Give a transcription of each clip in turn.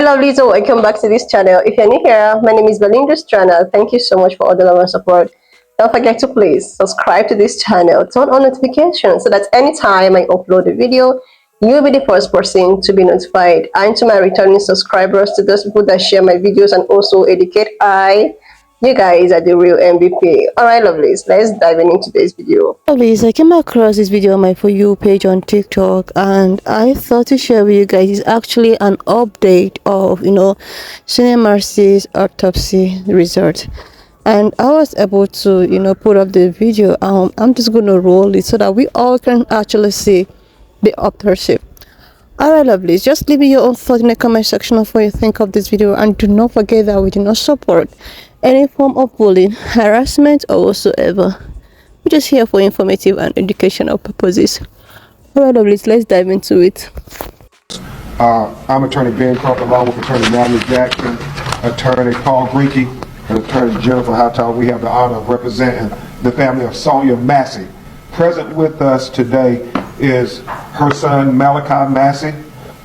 Hello, Lizzo. Welcome back to this channel. If you're new here, my name is Belinda's channel. Thank you so much for all the love and support. Don't forget to please subscribe to this channel, turn on notifications so that anytime I upload a video, you'll be the first person to be notified. And to my returning subscribers, to those people that share my videos and also educate, you guys are the real MVP. Alright, lovelies, let's dive into today's video. Lovelies, I came across this video on my For You page on TikTok, and I thought to share with you guys. It's actually an update of, Senior Mercy's autopsy result. And I was able to, put up the video. I'm just going to roll it so that we all can actually see the autopsy. Alright, lovelies, just leave me your own thoughts in the comment section of what you think of this video, and do not forget that we do not support any form of bullying, harassment, or whatsoever. We're just here for informative and educational purposes. Alright, lovelies, let's dive into it. I'm Attorney Ben Crawford, along with Attorney Natalie Jackson, Attorney Paul Greaky, and Attorney Jennifer Hightower. We have the honor of representing the family of Sonia Massey. Present with us today is her son Malachi Massey,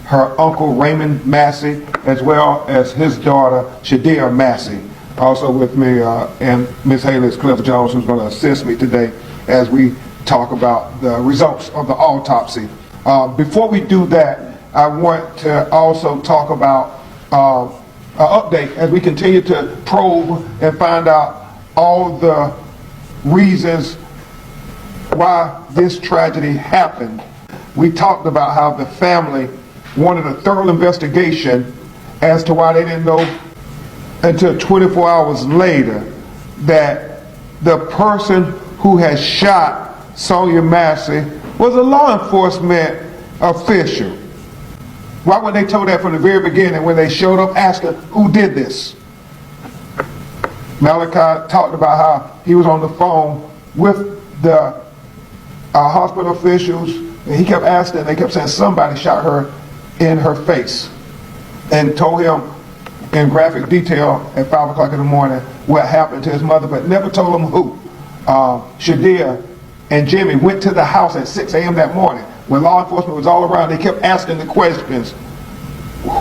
her uncle Raymond Massey, as well as his daughter Shadia Massey. Also with me and Ms. Haley is Cliff Jones, who's going to assist me today as we talk about the results of the autopsy. Before we do that, I want to also talk about an update as we continue to probe and find out all the reasons why this tragedy happened. We talked about how the family wanted a thorough investigation as to why they didn't know until 24 hours later that the person who had shot Sonia Massey was a law enforcement official. Why weren't they told that from the very beginning when they showed up asking who did this? Malachi talked about how he was on the phone with the hospital officials, and he kept asking, they kept saying somebody shot her in her face, and told him in graphic detail at 5 o'clock in the morning what happened to his mother, but never told him who. Shadia and Jimmy went to the house at 6 a.m. that morning when law enforcement was all around. They kept asking the questions,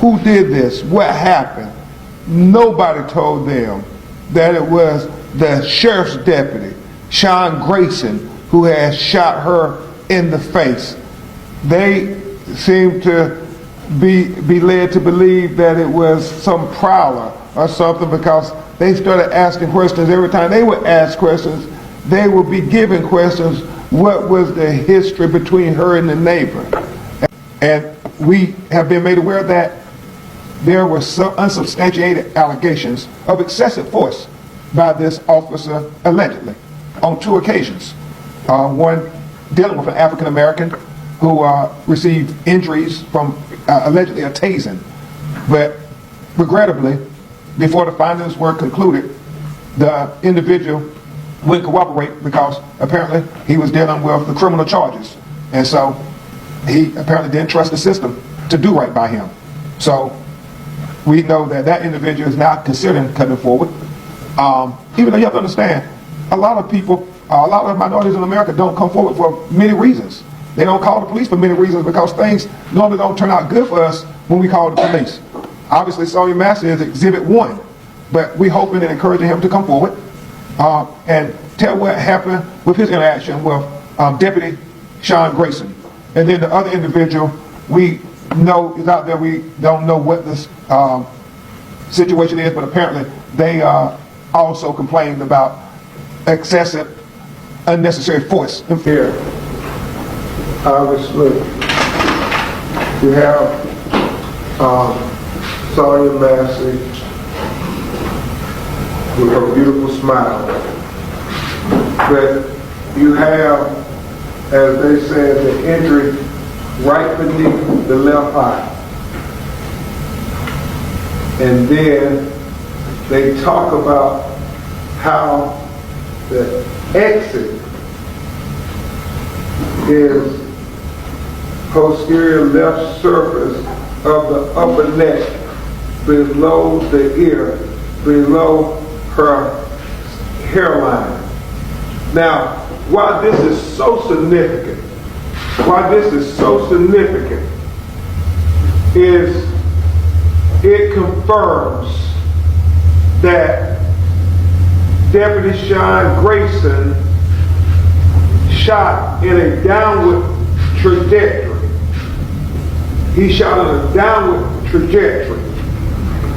who did this, what happened? Nobody told them that it was the sheriff's deputy, Sean Grayson, who had shot her in the face. They seemed to be led to believe that it was some prowler or something, because they started asking questions. Every time they would ask questions, they would be given questions. What was the history between her and the neighbor? And we have been made aware that there were some unsubstantiated allegations of excessive force by this officer, allegedly, on 2 occasions. One dealing with an African American who received injuries from allegedly a tasing. But regrettably, before the findings were concluded, the individual wouldn't cooperate because apparently he was dealing with the criminal charges. And so he apparently didn't trust the system to do right by him. So we know that that individual is now considering coming forward. Even though you have to understand, a lot of people, a lot of minorities in America don't come forward for many reasons. They don't call the police for many reasons because things normally don't turn out good for us when we call the police. Obviously, Sonia Massey is exhibit 1, but we're hoping and encouraging him to come forward and tell what happened with his interaction with Deputy Sean Grayson. And then the other individual we know is out there. We don't know what this situation is, but apparently they also complained about excessive, unnecessary force. Here, obviously, you have Sonia Massey with her beautiful smile, but you have, as they said, the injury right beneath the left eye. And then they talk about how the exit is posterior left surface of the upper neck, below the ear, below her hairline. Now, why this is so significant, is it confirms that Deputy Sean Grayson shot in a downward trajectory. He shot in a downward trajectory.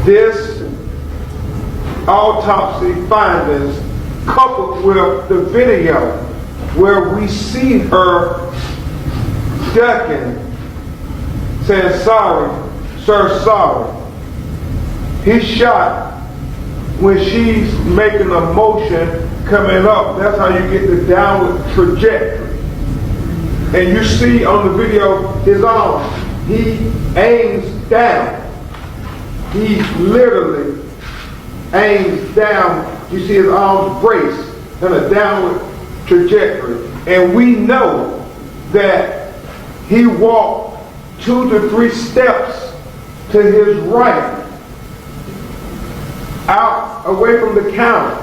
This autopsy findings, coupled with the video where we see her ducking, saying, "Sorry, sir, sorry." He shot when she's making a motion coming up. That's how you get the downward trajectory. And you see on the video his arm. He aims down. He literally aims down. You see his arms braced in a downward trajectory. And we know that he walked 2 to 3 steps to his right, out away from the counter,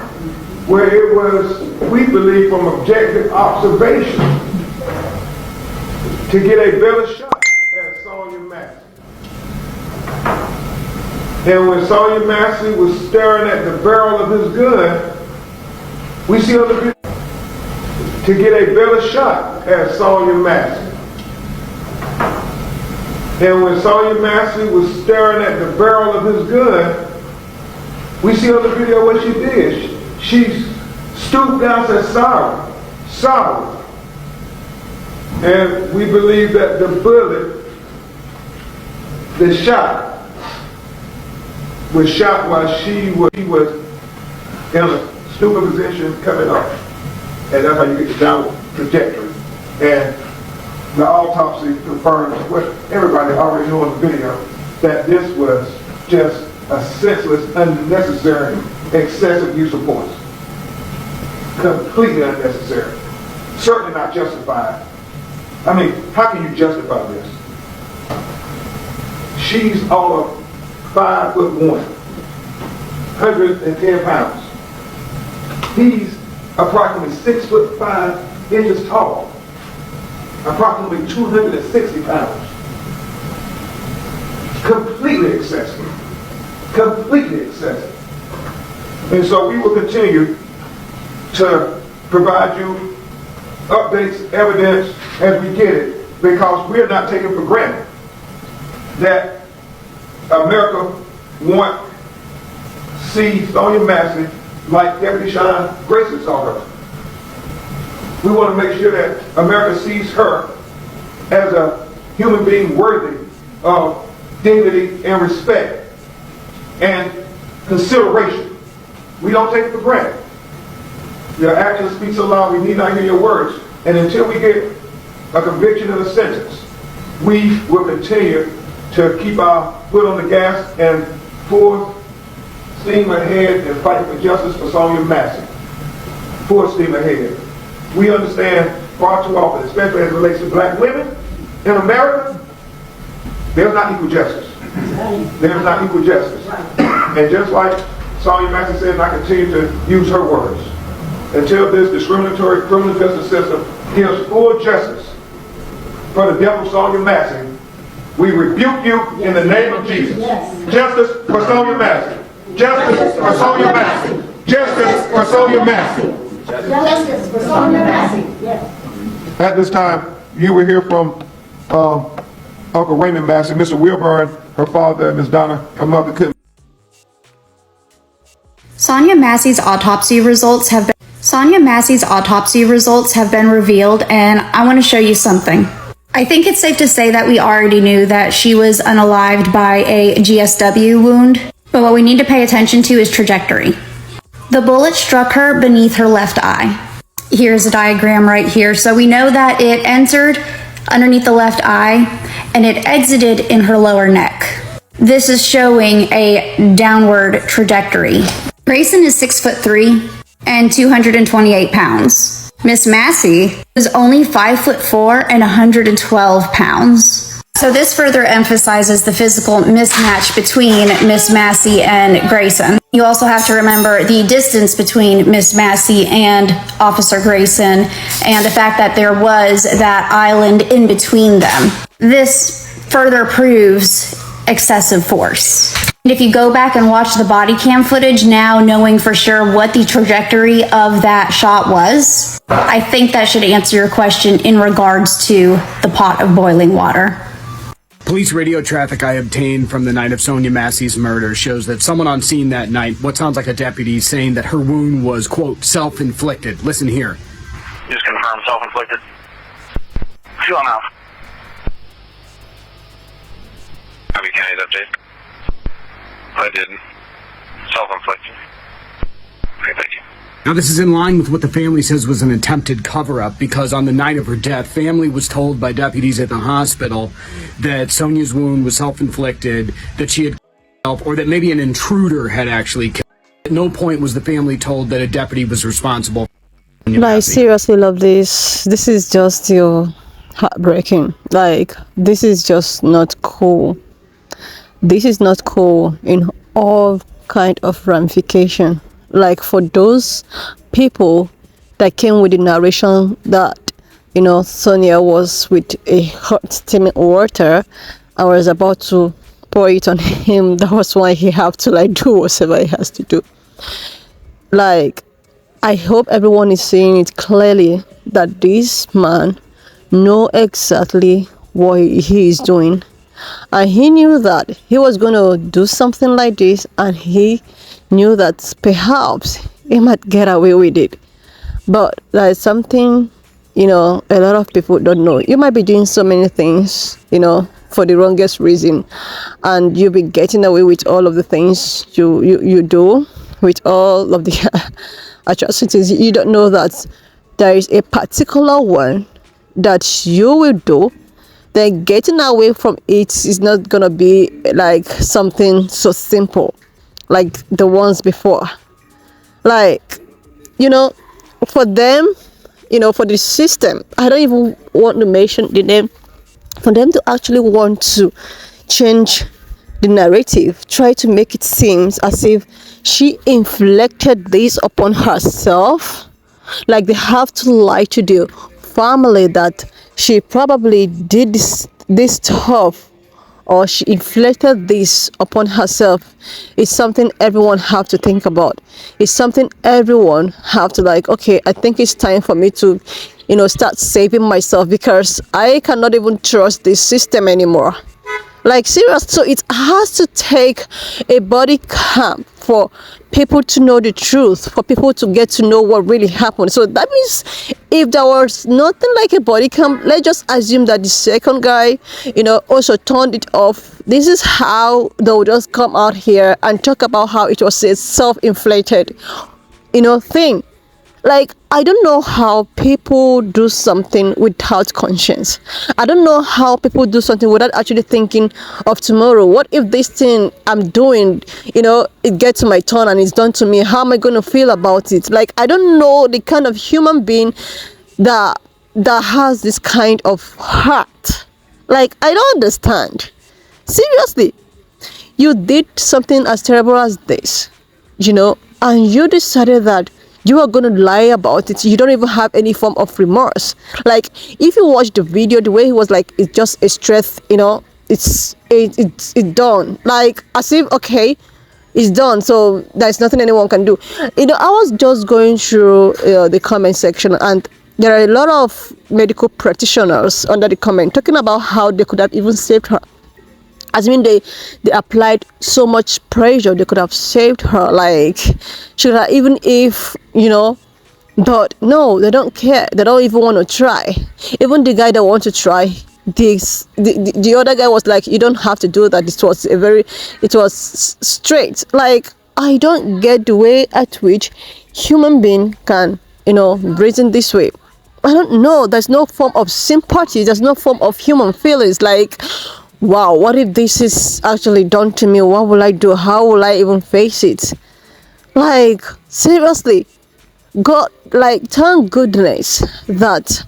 where it was, we believe, from objective observation, to get a better shot at Sonya Massey. And when Sonya Massey was staring at the barrel of his gun, we see on the video, to get a better shot at Sonya Massey. And when Sonya Massey was staring at the barrel of his gun, we see on the video what she did. She stooped down and said, "Sorry, sorry." And we believe that the bullet, the shot, was shot while she was in a stupid position coming up. And that's how you get the downward trajectory. And the autopsy confirms what everybody already knew in the video, that this was just a senseless, unnecessary, excessive use of force. Completely unnecessary. Certainly not justified. I mean, how can you justify this? She's all of 5'1", 110 pounds. He's approximately 6'5" tall, approximately 260 pounds. Completely excessive. Completely excessive. And so we will continue to provide you updates, evidence as we get it, because we're not taking for granted that America won't see Sonya Massey like Deputy Sean Grayson saw her. We want to make sure that America sees her as a human being worthy of dignity and respect and consideration. We don't take it for granted. Your actions speak so loud, we need not hear your words. And until we get a conviction and a sentence, we will continue to keep our foot on the gas and full steam ahead and fight for justice for Sonya Massey. Full steam ahead. We understand far too often, especially as it relates to black women in America, there's not equal justice. There's not equal justice. And just like Sonya Massey said, and I continue to use her words, until this discriminatory criminal justice system gives full justice for the death of Sonya Massey, we rebuke you in the name of Jesus. Justice for Sonya Massey. Justice for Sonya Massey. Justice for Sonya Massey. Justice for Sonya Massey. Yes. At this time, you will hear from Uncle Raymond Massey, Mr. Wilburn, her father, and Ms. Donna, her mother couldn't. Sonya Massey's autopsy results have been revealed, and I want to show you something. I think it's safe to say that we already knew that she was unalived by a GSW wound, but what we need to pay attention to is trajectory. The bullet struck her beneath her left eye. Here's a diagram right here. So we know that it entered underneath the left eye and it exited in her lower neck. This is showing a downward trajectory. Grayson is 6'3" and 228 pounds. Miss Massey was only 5'4" and 112 pounds. So this further emphasizes the physical mismatch between Miss Massey and Grayson. You also have to remember the distance between Miss Massey and Officer Grayson and the fact that there was that island in between them. This further proves excessive force. And if you go back and watch the body cam footage now, knowing for sure what the trajectory of that shot was, I think that should answer your question in regards to the pot of boiling water. Police radio traffic I obtained from the night of Sonia Massey's murder shows that someone on scene that night, what sounds like a deputy, saying that her wound was, quote, self-inflicted. Listen here. Just confirm self-inflicted. Feel him out. Copy County's update. I did. Self-inflicted. Okay, thank you. Now, this is in line with what the family says was an attempted cover-up, because on the night of her death, family was told by deputies at the hospital that Sonia's wound was self-inflicted, that she had killed herself, or that maybe an intruder had actually killed her. At no point was the family told that a deputy was responsible. I seriously love this. This is just heartbreaking. Like, this is just not cool. This is not cool in all kind of ramification. Like, for those people that came with the narration that, you know, Sonia was with a hot steaming water and was about to pour it on him, that was why he had to like do whatever he has to do. Like, I hope everyone is seeing it clearly that this man know exactly what he is doing, and he knew that he was going to do something like this, and he knew that perhaps he might get away with it. But there's something, you know, a lot of people don't know. You might be doing so many things, you know, for the wrongest reason, and you'll be getting away with all of the things you do, with all of the atrocities. You don't know that there is a particular one that you will do, then getting away from it is not gonna be like something so simple like the ones before. Like, you know, for them, you know, for the system, I don't even want to mention the name, for them to actually want to change the narrative, try to make it seem as if she inflicted this upon herself. Like, they have to lie to the family that she probably did this stuff, or she inflicted this upon herself. It's something everyone have to think about. It's something everyone have to like, okay, I think it's time for me to, you know, start saving myself, because I cannot even trust this system anymore. Like, serious. So it has to take a body cam for people to know the truth, for people to get to know what really happened. So that means if there was nothing like a body cam, let's just assume that the second guy, you know, also turned it off. This is how they'll just come out here and talk about how it was a self-inflated, you know, thing. Like, I don't know how people do something without conscience. I don't know how people do something without actually thinking of tomorrow. What if this thing I'm doing, you know, it gets to my turn and it's done to me? How am I going to feel about it? Like, I don't know the kind of human being that has this kind of heart. Like, I don't understand. Seriously, you did something as terrible as this, you know, and you decided that you are going to lie about it. You don't even have any form of remorse. Like, if you watch the video, the way he was like, it's just a stress, you know, it's done. Like, as if, okay, it's done, so there's nothing anyone can do. You know, I was just going through the comment section, and there are a lot of medical practitioners under the comment talking about how they could have even saved her. As in, they applied so much pressure, they could have saved her. Like, should I, even if, you know, but no, they don't care. They don't even want to try. Even the guy that wants to try, the other guy was like, you don't have to do that. It was straight. Like, I don't get the way at which human being can, you know, reason this way. I don't know. There's no form of sympathy. There's no form of human feelings. Like, wow, what if this is actually done to me? What will I do? How will I even face it? Like, seriously, God, like, thank goodness that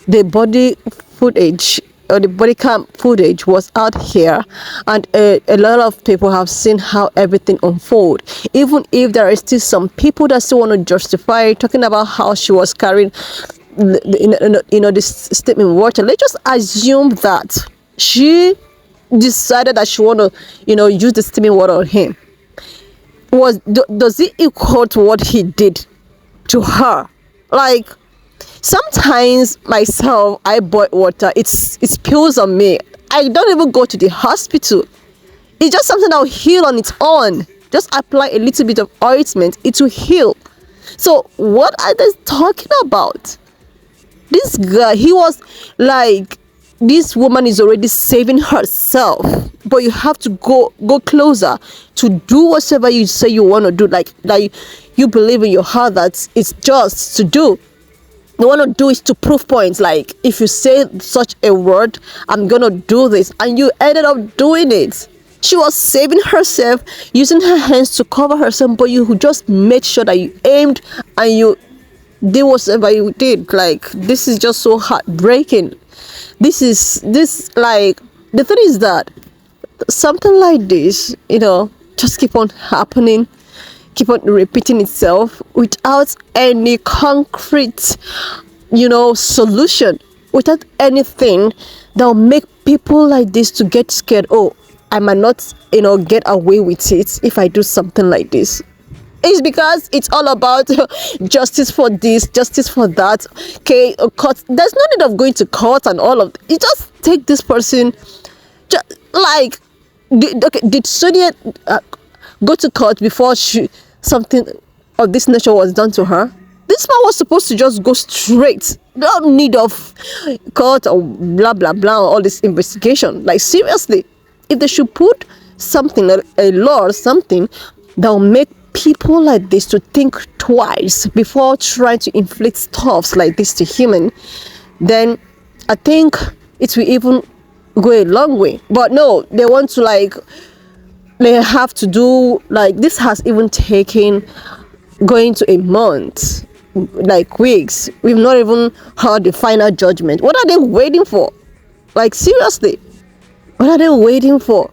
the body footage or the body cam footage was out here, and a lot of people have seen how everything unfold. Even if there are still some people that still want to justify talking about how she was carrying you know, this statement water, let's just assume that she decided that she want to, use the steaming water on him, does it equal to what he did to her? Like, sometimes myself, I boil water, it spills on me. I don't even go to the hospital. It's just something that will heal on its own. Just apply a little bit of ointment, it will heal. So what are they talking about? This guy, he was like, this woman is already saving herself, but you have to go closer to do whatever you say you want to do, like you believe in your heart that it's just to do. You want to do is to prove points, like, if you say such a word, I'm gonna do this, and you ended up doing it. She was saving herself, using her hands to cover herself, but you just made sure that you aimed and you did whatever you did. Like, this is just so heartbreaking. This like, the thing is that something like this, just keep on happening, keep on repeating itself without any concrete, solution, without anything that will make people like this to get scared. Oh, I might not, get away with it if I do something like this. It's because it's all about justice for this, justice for that. Okay, court. There's no need of going to court and all of. You just take this person, like, did Sonia go to court before something of this nature was done to her? This man was supposed to just go straight. No need of court or blah blah blah, all this investigation. Like, seriously, if they should put something, a law or something that will make people like this to think twice before trying to inflict stuffs like this to human, then I think it will even go a long way. But no, they want to, like, they have to do, like, this has even taken going to a month, like weeks. We've not even heard the final judgment. What are they waiting for? Like, seriously, what are they waiting for?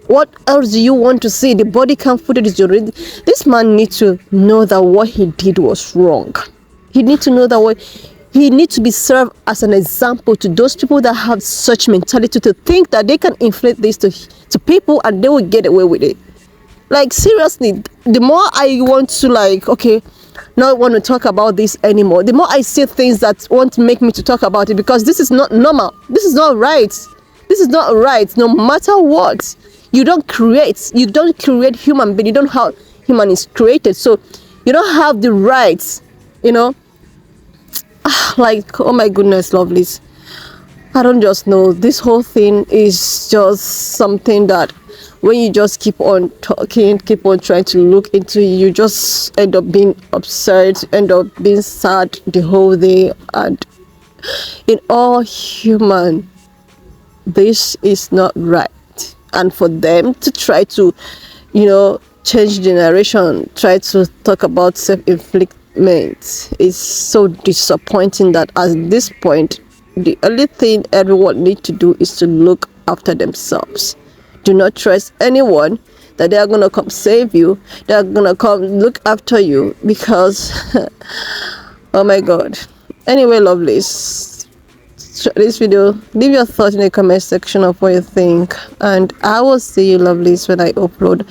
What else do you want to see? The body cam footage is already. This man needs to know that what he did was wrong. He needs to know that he needs to be served as an example to those people that have such mentality, to think that they can inflict this to people and they will get away with it. Like, seriously, the more I want to, like, okay, not want to talk about this anymore, the more I see things that want to make me to talk about it, because this is not normal. This is not right. This is not right. No matter what. You don't create human being. You don't have human is created. So you don't have the rights, like, oh my goodness, lovelies. I don't just know. This whole thing is just something that when you just keep on talking, keep on trying to look into it, you just end up being upset, end up being sad the whole day. And in all human, this is not right. And for them to try to, change generation, try to talk about self-inflictment is so disappointing that at this point, the only thing everyone needs to do is to look after themselves. Do not trust anyone that they are going to come save you, they are going to come look after you, because, oh my God. Anyway, lovelies, this video, leave your thoughts in the comment section of what you think, and I will see you, lovelies, when I upload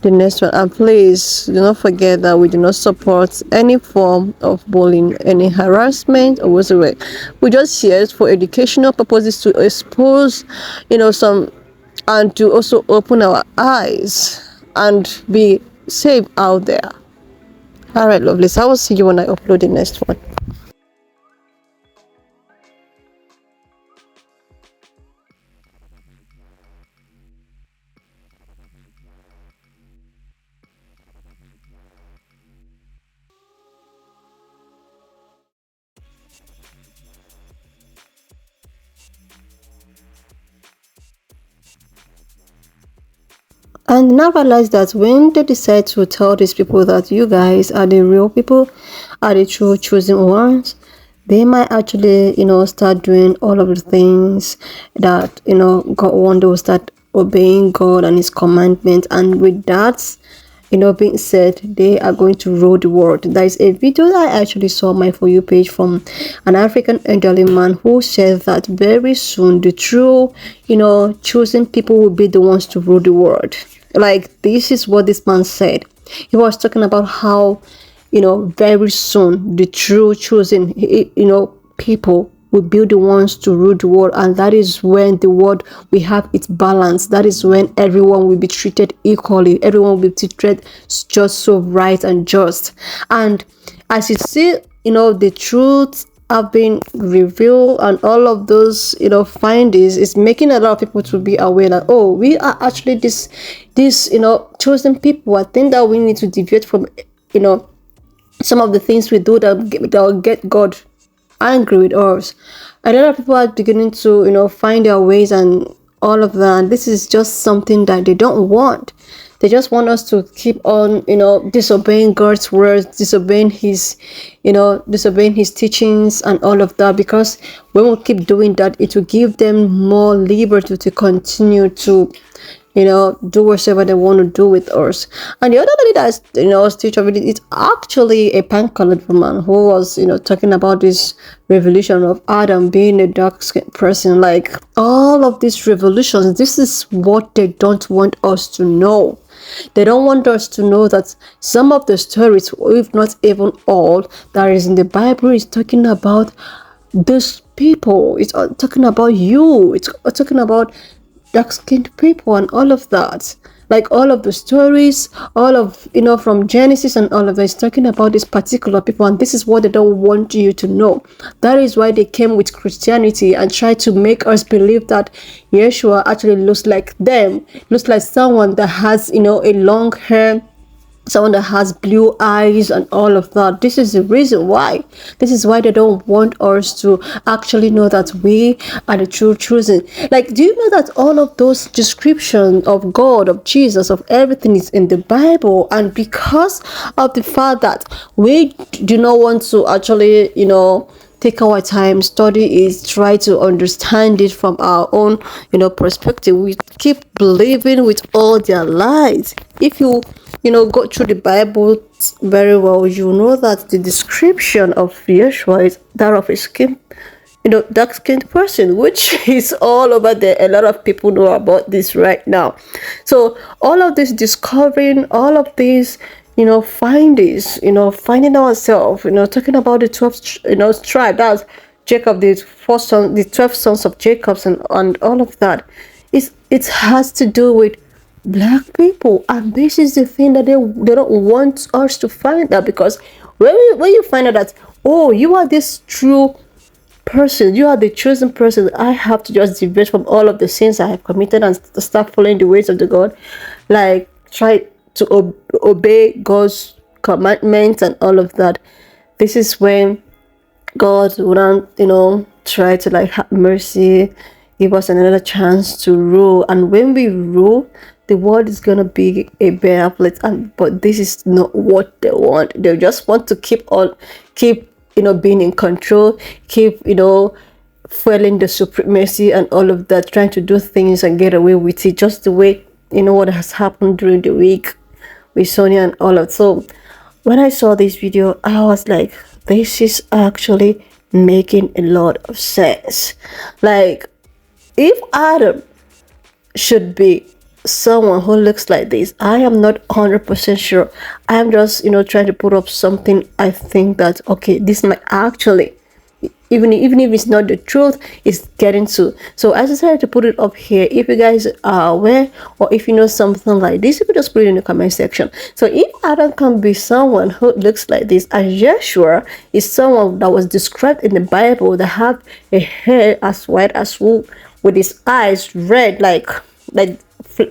the next one. And please do not forget that we do not support any form of bullying, any harassment or whatsoever. We just share it for educational purposes, to expose some, and to also open our eyes and be safe out there. All right, lovelies, I will see you when I upload the next one. And now realize that when they decide to tell these people that you guys are the real people, are the true chosen ones, they might actually, start doing all of the things that, God wants. They will start obeying God and His commandments. And with that, being said they are going to rule the world. There is a video that I actually saw on my For You page from an African elderly man who said that very soon the true, chosen people will be the ones to rule the world. Like, this is what this man said. He was talking about how, very soon the true chosen, people will be the ones to rule the world, and that is when the world will have its balance. That is when everyone will be treated equally, everyone will be treated just so right and just. And as you see, the truth have been revealed, and all of those findings is making a lot of people to be aware that, oh, we are actually this chosen people. I think that we need to deviate from some of the things we do that will get God angry with us. A lot of people are beginning to find their ways and all of that. This is just something that they don't want. They just want us to keep on disobeying God's words, disobeying his teachings and all of that, because when we keep doing that, it will give them more liberty to continue to do whatever they want to do with us. And the other lady that's was teacher of it's actually a pan-colored woman who was talking about this revolution of Adam being a dark-skinned person. Like, all of these revolutions, this is what they don't want us to know. They don't want us to know that some of the stories, if not even all, that is in the Bible is talking about these people. It's talking about you. It's talking about dark-skinned people and all of that. Like, all of the stories, all of from Genesis and all of that is talking about these particular people, and this is what they don't want you to know. That is why they came with Christianity and tried to make us believe that Yeshua actually looks like them, looks like someone that has a long hair, someone that has blue eyes and all of that. This is the reason why. This is why they don't want us to actually know that we are the true chosen. Like, do you know that all of those descriptions of God, of Jesus, of everything is in the Bible? And because of the fact that we do not want to actually take our time, study it, try to understand it from our own perspective, we keep believing with all their lies. If you go through the Bible very well, you know that the description of Yeshua is that of a dark-skinned person, which is all over there. A lot of people know about this right now. So all of this discovering, all of these findings, finding ourselves, talking about the 12 tribe, that's Jacob, the 12 sons of Jacobs, and all of that. It has to do with black people, and this is the thing that they don't want us to find out, because when you find out that, oh, you are this true person, you are the chosen person, I have to just deviate from all of the sins I have committed and start following the ways of the God, like try to obey God's commandments and all of that. This is when God would try to like have mercy, give us another chance to rule, and when we rule, the world is gonna be a better place. But this is not what they want. They just want to keep being in control, keep fueling the supremacy and all of that, trying to do things and get away with it, just the way what has happened during the week with Sonia and all of. So when I saw this video, I was like, this is actually making a lot of sense. Like, if Adam should be someone who looks like this, I am not 100% sure. I am just trying to put up something. I think that, okay, this might actually, even if it's not the truth, it's getting to. So I decided to put it up here. If you guys are aware, or if you know something like this, you could just put it in the comment section. So if Adam can be someone who looks like this, and Yeshua is someone that was described in the Bible that have a hair as white as wool, with his eyes red, like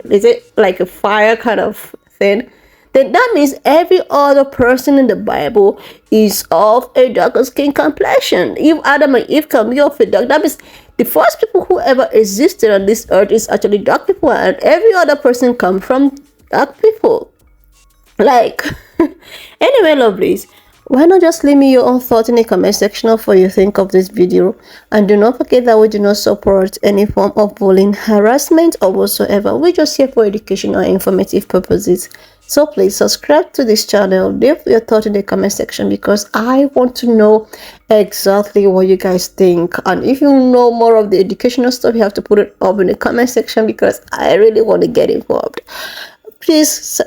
is it like a fire kind of thing, then that means every other person in the Bible is of a darker skin complexion. If Adam and Eve can be of a dark, that means the first people who ever existed on this earth is actually dark people, and every other person come from dark people. Like, anyway, lovelies, Why not just leave me your own thoughts in the comment section of what you think of this video, and do not forget that we do not support any form of bullying, harassment or whatsoever. We're just here for educational and informative purposes. So please subscribe to this channel, leave your thoughts in the comment section because I want to know exactly what you guys think. And if you know more of the educational stuff, you have to put it up in the comment section because I really want to get involved. Please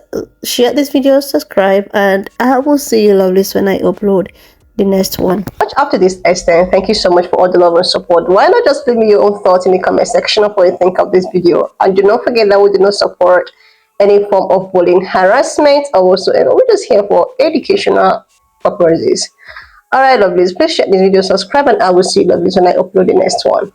share this video, subscribe, and I will see you lovelies when I upload the next one. Much up to this extent, thank you so much for all the love and support. Why not just leave me your own thoughts in the comment section of what you think of this video, and do not forget that we do not support any form of bullying, harassment or whatsoever. We're just here for educational purposes. All right, lovelies, please share this video, subscribe, and I will see you lovelies when I upload the next one.